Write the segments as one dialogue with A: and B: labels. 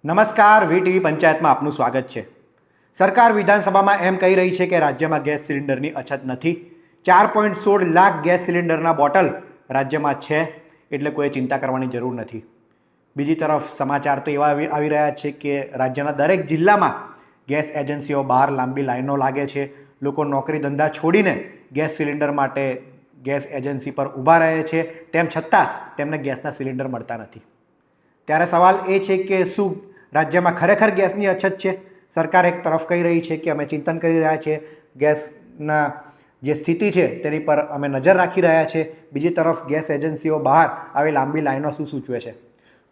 A: નમસ્કાર, વીટીવી પંચાયતમાં આપનું સ્વાગત છે। સરકાર વિધાનસભામાં એમ કહી રહી છે કે રાજ્યમાં ગેસ સિલિન્ડરની અછત નથી। 4.16 લાખ ગેસ સિલિન્ડરના બોટલ રાજ્યમાં છે, એટલે કોઈ ચિંતા કરવાની જરૂર નથી। બીજી તરફ સમાચાર તો એવા આવી રહ્યા છે કે રાજ્યના દરેક જિલ્લામાં ગેસ એજન્સીઓ બહાર લાંબી લાઈનો લાગે છે। લોકો નોકરી ધંધા છોડીને ગેસ સિલિન્ડર માટે ગેસ એજન્સી પર ઊભા રહે છે, તેમ છતાં તેમને ગેસના સિલિન્ડર મળતા નથી। ત્યારે સવાલ એ છે કે શું રાજ્યમાં ખરેખર ગેસની અછત છે? સરકાર એક તરફ કહી રહી છે કે અમે ચિંતન કરી રહ્યા છીએ, ગેસના જે સ્થિતિ છે તેની પર અમે નજર રાખી રહ્યા છીએ। બીજી તરફ ગેસ એજન્સીઓ બહાર આવી લાંબી લાઈનો શું સૂચવે છે?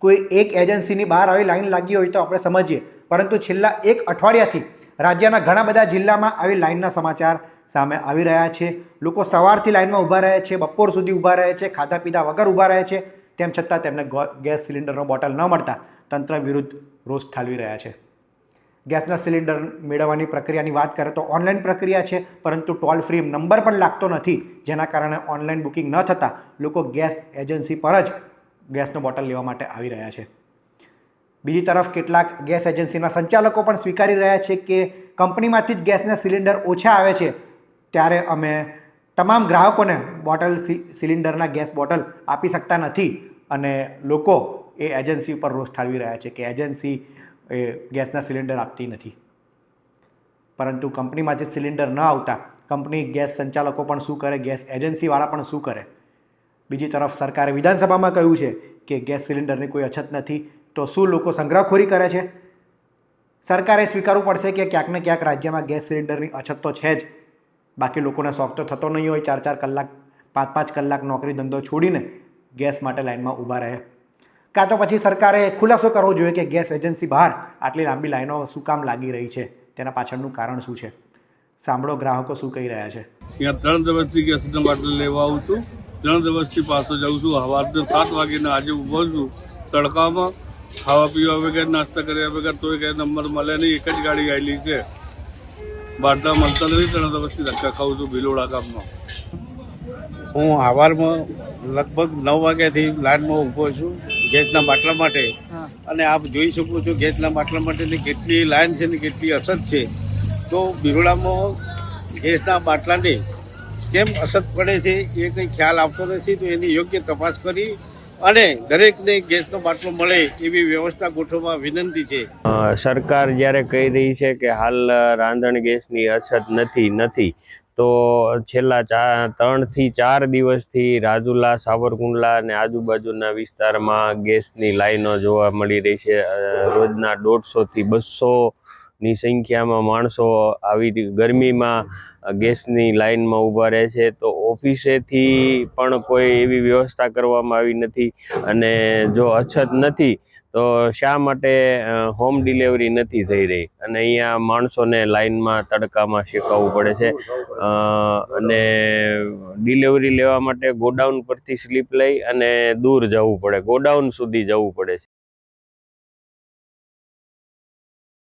A: કોઈ એક એજન્સીની બહાર આવી લાઈન લાગી હોય તો આપણે સમજીએ, પરંતુ છેલ્લા એક અઠવાડિયાથી રાજ્યના ઘણા બધા જિલ્લામાં આવી લાઈનના સમાચાર સામે આવી રહ્યા છે। લોકો સવારથી લાઈનમાં ઊભા રહે છે, બપોર સુધી ઊભા રહે છે, ખાધા પીધા વગર ઊભા રહે છે, તેમ છતાં તેમને ગેસ સિલિન્ડરનો બોટલ ન મળતા તંત્ર વિરુદ્ધ રોષ ઠાલવી રહ્યા છે। ગેસના સિલિન્ડર મેળવવાની પ્રક્રિયાની વાત કરીએ તો ઓનલાઈન પ્રક્રિયા છે, પરંતુ ટોલ ફ્રી નંબર પણ લાગતો નથી, જેના કારણે ઓનલાઈન બુકિંગ ન થતાં લોકો ગેસ એજન્સી પર જ ગેસનો બોટલ લેવા માટે આવી રહ્યા છે। બીજી તરફ કેટલાક ગેસ એજન્સીના સંચાલકો પણ સ્વીકારી રહ્યા છે કે કંપનીમાંથી જ ગેસના સિલિન્ડર ઓછા આવે છે, ત્યારે અમે તમામ ગ્રાહકોને બોટલ સિલિન્ડરના ગેસ બોટલ આપી શકતા નથી, અને લોકો એ એજન્સી પર રોષ ઠાલવી રહ્યા છે કે એજન્સી એ ગેસના સિલિન્ડર આપતી નથી। પરંતુ કંપનીમાંથી સિલિન્ડર ન આવતા કંપની ગેસ સંચાલકો પણ શું કરે, ગેસ એજન્સીવાળા પણ શું કરે? બીજી તરફ સરકારે વિધાનસભામાં કહ્યું છે કે ગેસ સિલિન્ડરની કોઈ અછત નથી, તો શું લોકો સંગ્રહખોરી કરે છે? સરકારે સ્વીકારવું પડશે કે ક્યાંક ને ક્યાંક રાજ્યમાં ગેસ સિલિન્ડરની અછત તો છે જ, બાકી લોકોને શોખ તો થતો નહીં હોય 4-4 કલાક 5-5 કલાક નોકરી ધંધો છોડીને ગેસ માટે લાઈનમાં ઊભા રહે। કાં તો પછી સરકારે ખુલાસો કરવો જોઈએ કે ગેસ એજન્સી બહાર આટલી લાંબી લાઈનો શું કામ લાગી રહી છે, તેના પાછળનું કારણ શું છે? સાંભળો ગ્રાહકો શું કહી રહ્યા છે।
B: ત્યાં 3 દિવસથી ગેસના બાટલ લેવા આવું છું, 3 દિવસથી પાછો જાઉં છું। સવારના 7 વાગ્યાના આજે ઊભો છું તડકામાં, ખાવા પીવા વગર, નાસ્તા કર્યા વગર, તોય કંઈ નંબર મળે નહીં। એક જ ગાડી આવેલી છે, બાટલા મળતા નથી। 3 દિવસથી ધક્કા ખાઉં છું ભિલોડા ગામમાં।
C: હું સવારમાં લગભગ 9 વાગ્યાથી લાઈનમાં ઊભો છું ગેસના બાટલા માટે, અને આપ જોઈ શકો છો ગેસના બાટલા માટેની કેટલી લાઈન છે ને કેટલી અછત છે। તો બિરોડામાં ગેસના બાટલાને કેમ અછત પડે છે એ કંઈ ખ્યાલ આવતો નથી, તો એની યોગ્ય તપાસ કરી અને દરેકને ગેસનો બાટલો મળે એવી વ્યવસ્થા ગોઠવવા વિનંતી છે।
D: સરકાર જ્યારે કહી રહી છે કે હાલ રાંધણ ગેસની અછત નથી, તો છેલ્લા 3 થી 4 દિવસથી રાજુલા, સાવરકુંડલા અને આજુબાજુના વિસ્તારમાં ગેસની લાઈનો જોવા મળી રહી છે। રોજના 150 થી 200ની સંખ્યામાં માણસો આવી ગરમીમાં ગેસની લાઈનમાં ઊભા રહે છે। તો ઓફિસેથી પણ કોઈ એવી વ્યવસ્થા કરવામાં આવી નથી, અને જો અછત નથી તો શા માટે હોમ ડિલિવરી નથી થઈ રહી, અને અહીંયા માણસોને લાઈનમાં તડકામાં શેકાવવું પડે છે, અને ડિલિવરી લેવા માટે ગોડાઉન પરથી સ્લીપ લઈ અને દૂર જવું પડે, ગોડાઉન સુધી જવું પડે છે।